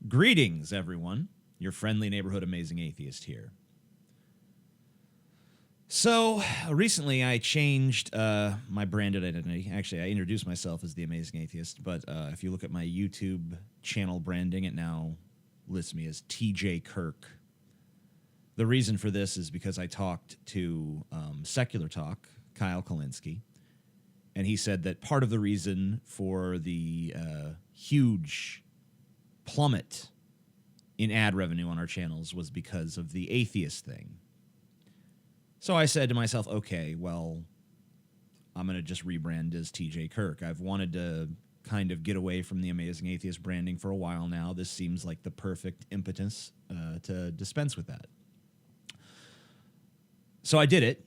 Greetings, everyone. Your friendly neighborhood amazing atheist here. So, recently I changed my branded identity. Actually, I introduced myself as the amazing atheist, but if you look at my YouTube channel branding, it now lists me as TJ Kirk. The reason for this is because I talked to Secular Talk, Kyle Kalinske, and he said that part of the reason for the huge plummet in ad revenue on our channels was because of the atheist thing. So I said to myself, okay, well, I'm going to just rebrand as TJ Kirk. I've wanted to kind of get away from the amazing atheist branding for a while now. This seems like the perfect impetus to dispense with that. So I did it.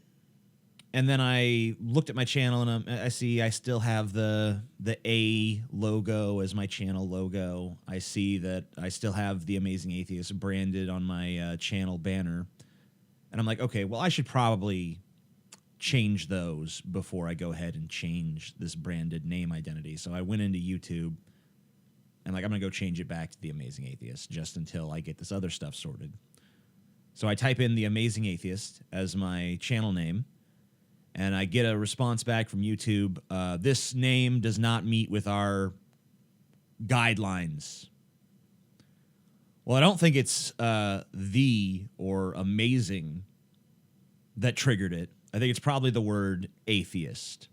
And then I looked at my channel, and I see I still have the A logo as my channel logo. I see that I still have the Amazing Atheist branded on my channel banner. And I'm like, okay, well, I should probably change those before I go ahead and change this branded name identity. So I went into YouTube, and I'm going to go change it back to the Amazing Atheist just until I get this other stuff sorted. So I type in the Amazing Atheist as my channel name, and I get a response back from YouTube. This name does not meet with our guidelines. Well, I don't think it's the or amazing that triggered it. I think it's probably the word atheist.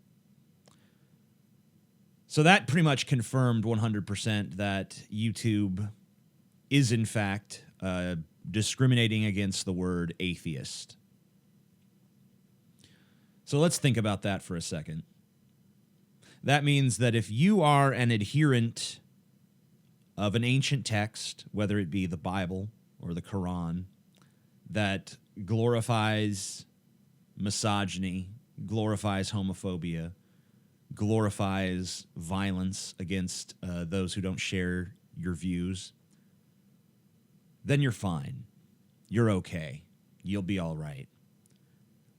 So that pretty much confirmed 100% that YouTube is, in fact, discriminating against the word atheist. So let's think about that for a second. That means that if you are an adherent of an ancient text, whether it be the Bible or the Quran, that glorifies misogyny, glorifies homophobia, glorifies violence against those who don't share your views, then you're fine. You're okay. You'll be all right.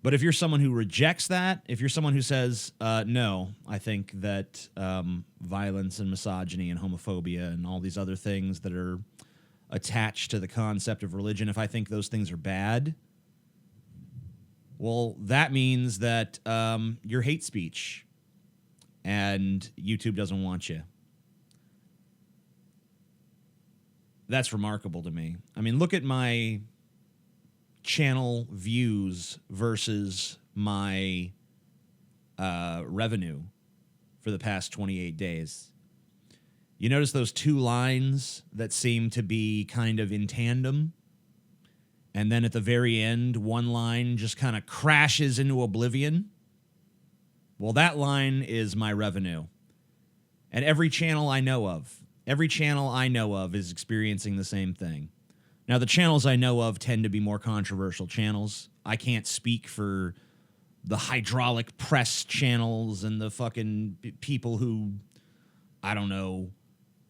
But if you're someone who rejects that, if you're someone who says, no, I think that violence and misogyny and homophobia and all these other things that are attached to the concept of religion, if I think those things are bad, well, that means that you're hate speech and YouTube doesn't want you. That's remarkable to me. I mean, look at my channel views versus my revenue for the past 28 days. You notice those two lines that seem to be kind of in tandem, and then at the very end, one line just kind of crashes into oblivion? Well, that line is my revenue. And every channel I know of is experiencing the same thing. Now, the channels I know of tend to be more controversial channels. I can't speak for the hydraulic press channels and the fucking people who, I don't know,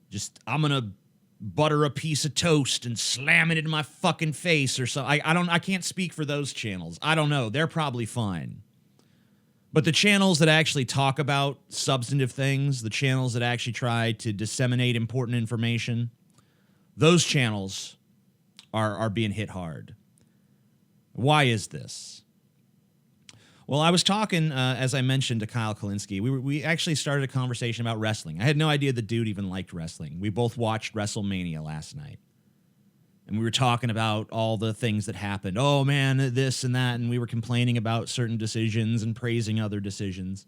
just, I'm going to butter a piece of toast and slam it into my fucking face or something. I can't speak for those channels. I don't know. They're probably fine. But the channels that actually talk about substantive things, the channels that actually try to disseminate important information, those channels are being hit hard. Why is this? Well, I was talking, as I mentioned, to Kyle Kalinske. We actually started a conversation about wrestling. I had no idea the dude even liked wrestling. We both watched WrestleMania last night. And we were talking about all the things that happened. Oh, man, this and that. And we were complaining about certain decisions and praising other decisions.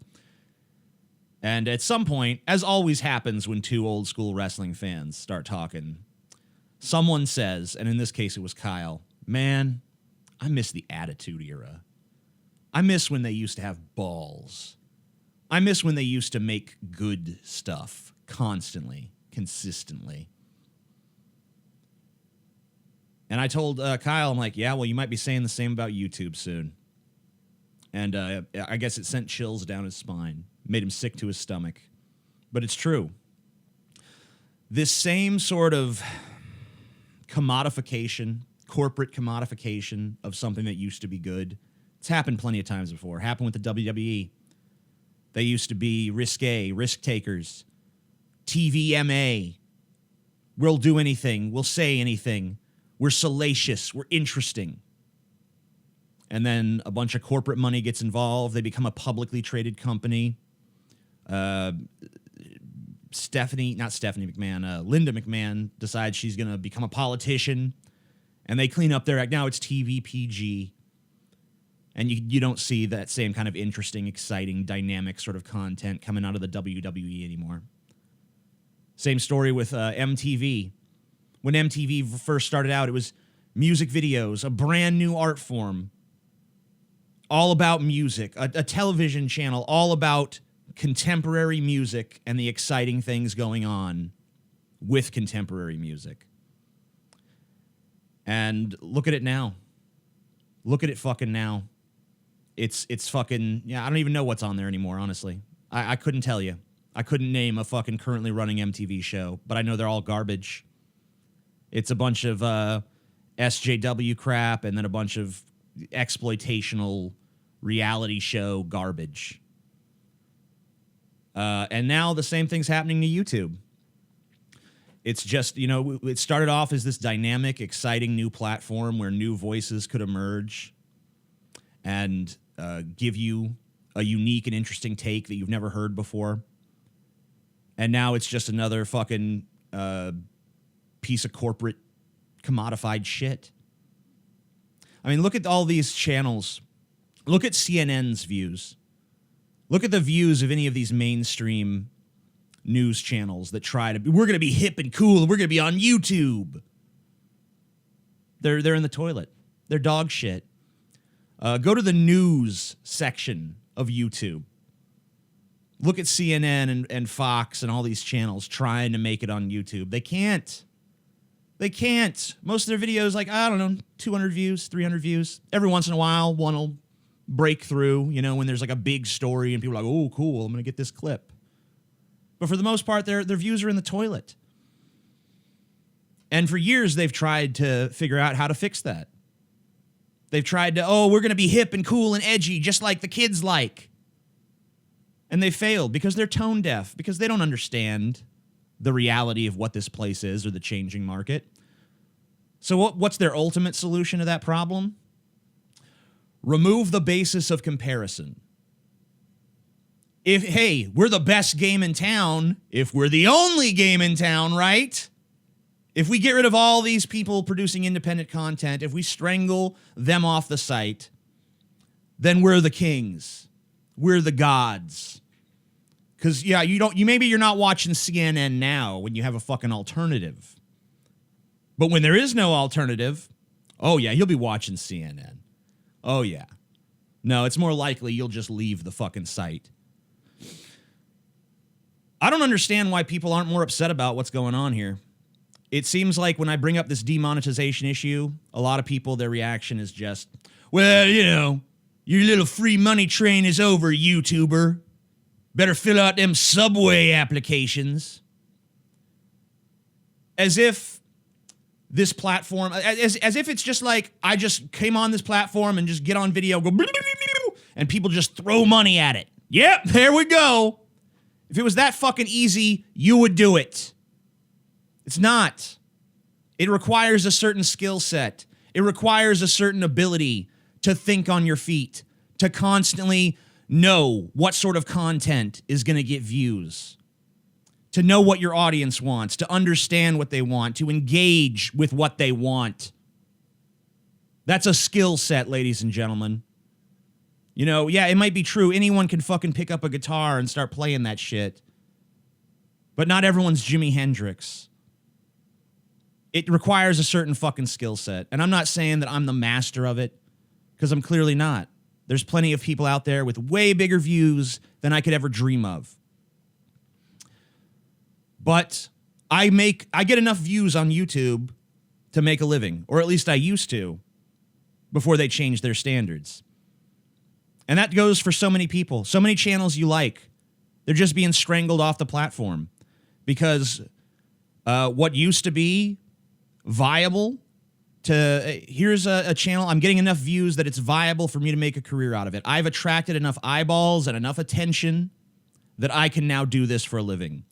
And at some point, as always happens when two old school wrestling fans start talking, someone says, and in this case it was Kyle, man, I miss the Attitude Era. I miss when they used to have balls. I miss when they used to make good stuff constantly, consistently. And I told Kyle, I'm like, yeah, well, you might be saying the same about YouTube soon. And I guess it sent chills down his spine, made him sick to his stomach. But it's true. This same sort of commodification, corporate commodification of something that used to be good, it's happened plenty of times before. It happened with the WWE. They used to be risque, risk takers, TVMA, We'll do anything. We'll say anything. We're salacious. We're interesting. And then a bunch of corporate money gets involved. They become a publicly traded company. Linda McMahon decides she's going to become a politician. And they clean up their act. Now it's TV PG. And you don't see that same kind of interesting, exciting, dynamic sort of content coming out of the WWE anymore. Same story with MTV. When MTV first started out, it was music videos, a brand new art form, all about music, a television channel all about contemporary music and the exciting things going on with contemporary music. And look at it now. Look at it fucking now. It's fucking, yeah, I don't even know what's on there anymore, honestly. I couldn't tell you. I couldn't name a fucking currently running MTV show, but I know they're all garbage. It's a bunch of SJW crap and then a bunch of exploitational reality show garbage. And now the same thing's happening to YouTube. It's just, you know, it started off as this dynamic, exciting new platform where new voices could emerge and give you a unique and interesting take that you've never heard before. And now it's just another fucking piece of corporate commodified shit. I mean, look at all these channels. Look at CNN's views. Look at the views of any of these mainstream news channels that try to be, we're going to be hip and cool, and we're going to be on YouTube. They're in the toilet. They're dog shit. Go to the news section of YouTube. Look at CNN and Fox and all these channels trying to make it on YouTube. They can't. They can't. Most of their videos, like, I don't know, 200 views, 300 views. Every once in a while, one will break through, you know, when there's like a big story and people are like, oh, cool, I'm going to get this clip. But for the most part, their views are in the toilet. And for years, they've tried to figure out how to fix that. They've tried to, we're going to be hip and cool and edgy, just like the kids like. And they failed because they're tone deaf, because they don't understand the reality of what this place is or the changing market. So what's their ultimate solution to that problem? Remove the basis of comparison. If, hey, we're the best game in town, if we're the only game in town, right? If we get rid of all these people producing independent content, if we strangle them off the site, then we're the kings. We're the gods. Because, yeah, maybe you're not watching CNN now when you have a fucking alternative. But when there is no alternative, oh, yeah, you'll be watching CNN. Oh, yeah. No, it's more likely you'll just leave the fucking site. I don't understand why people aren't more upset about what's going on here. It seems like when I bring up this demonetization issue, a lot of people, their reaction is just, well, you know, your little free money train is over, YouTuber. Better fill out them Subway applications. As if this platform, as if it's just like, I just came on this platform and just get on video, go, and people just throw money at it. Yep, there we go. If it was that fucking easy, you would do it. It's not. It requires a certain skill set. It requires a certain ability to think on your feet, to constantly know what sort of content is going to get views, to know what your audience wants, to understand what they want, to engage with what they want. That's a skill set, ladies and gentlemen. You know, yeah, it might be true. Anyone can fucking pick up a guitar and start playing that shit. But not everyone's Jimi Hendrix. It requires a certain fucking skill set. And I'm not saying that I'm the master of it, because I'm clearly not. There's plenty of people out there with way bigger views than I could ever dream of. But I get enough views on YouTube to make a living, or at least I used to, before they changed their standards. And that goes for so many people, so many channels you like. They're just being strangled off the platform because what used to be viable to, here's a channel, I'm getting enough views that it's viable for me to make a career out of it. I've attracted enough eyeballs and enough attention that I can now do this for a living.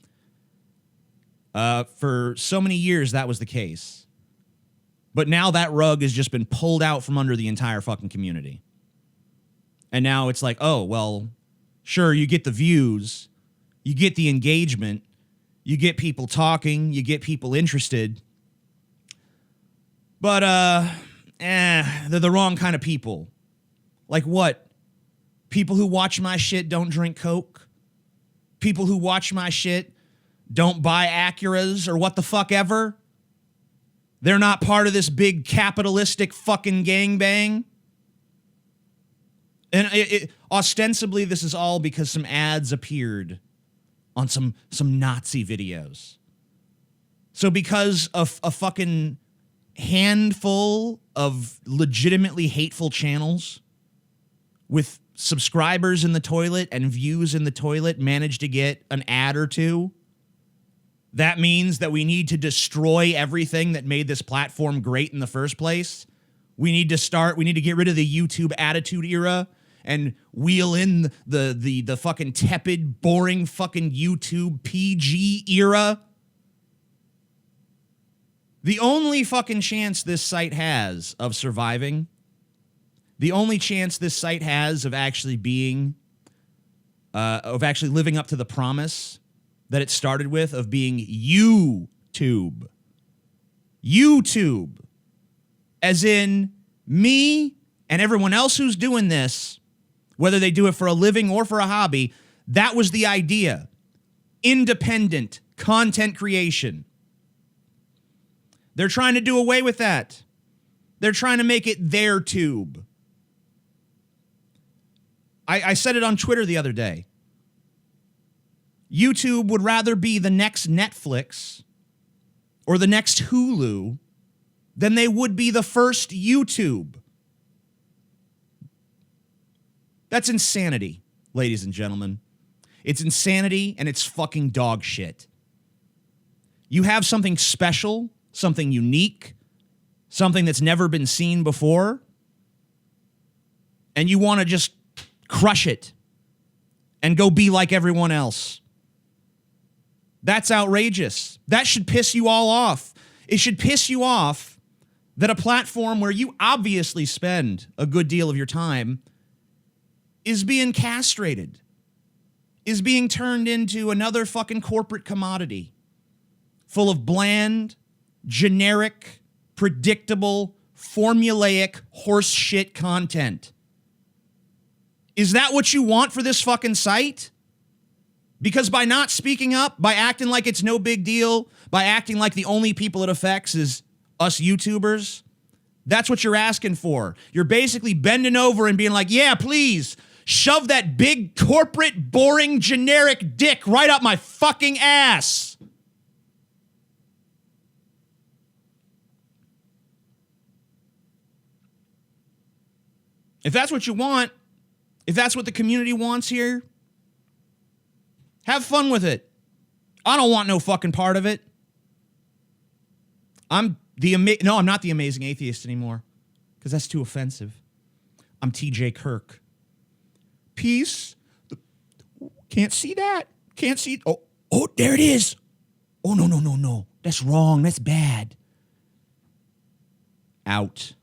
For so many years, that was the case. But now that rug has just been pulled out from under the entire fucking community. And now it's like, oh, well, sure, you get the views, you get the engagement, you get people talking, you get people interested. But, they're the wrong kind of people. Like what? People who watch my shit don't drink Coke? People who watch my shit don't buy Acuras or what the fuck ever? They're not part of this big capitalistic fucking gangbang? And ostensibly, this is all because some ads appeared on some Nazi videos. So because of a fucking handful of legitimately hateful channels with subscribers in the toilet and views in the toilet managed to get an ad or two, that means that we need to destroy everything that made this platform great in the first place. We need to get rid of the YouTube attitude era and wheel in the fucking tepid, boring fucking YouTube PG era. The only fucking chance this site has of surviving, the only chance this site has of actually being, of actually living up to the promise that it started with of being YouTube. YouTube. As in me and everyone else who's doing this, whether they do it for a living or for a hobby, that was the idea. Independent content creation. They're trying to do away with that. They're trying to make it their tube. I said it on Twitter the other day. YouTube would rather be the next Netflix or the next Hulu than they would be the first YouTube. That's insanity, ladies and gentlemen. It's insanity and it's fucking dog shit. You have something special, something unique, something that's never been seen before, and you want to just crush it and go be like everyone else. That's outrageous. That should piss you all off. It should piss you off that a platform where you obviously spend a good deal of your time is being castrated, is being turned into another fucking corporate commodity full of bland, generic, predictable, formulaic horse shit content. Is that what you want for this fucking site? Because by not speaking up, by acting like it's no big deal, by acting like the only people it affects is us YouTubers, that's what you're asking for. You're basically bending over and being like, yeah, please, shove that big corporate, boring, generic dick right up my fucking ass. If that's what you want, if that's what the community wants here, have fun with it. I don't want no fucking part of it. I'm not the amazing atheist anymore because that's too offensive. I'm TJ Kirk. Peace. Can't see that. Can't see. Oh, there it is. Oh, no. That's wrong. That's bad. Out.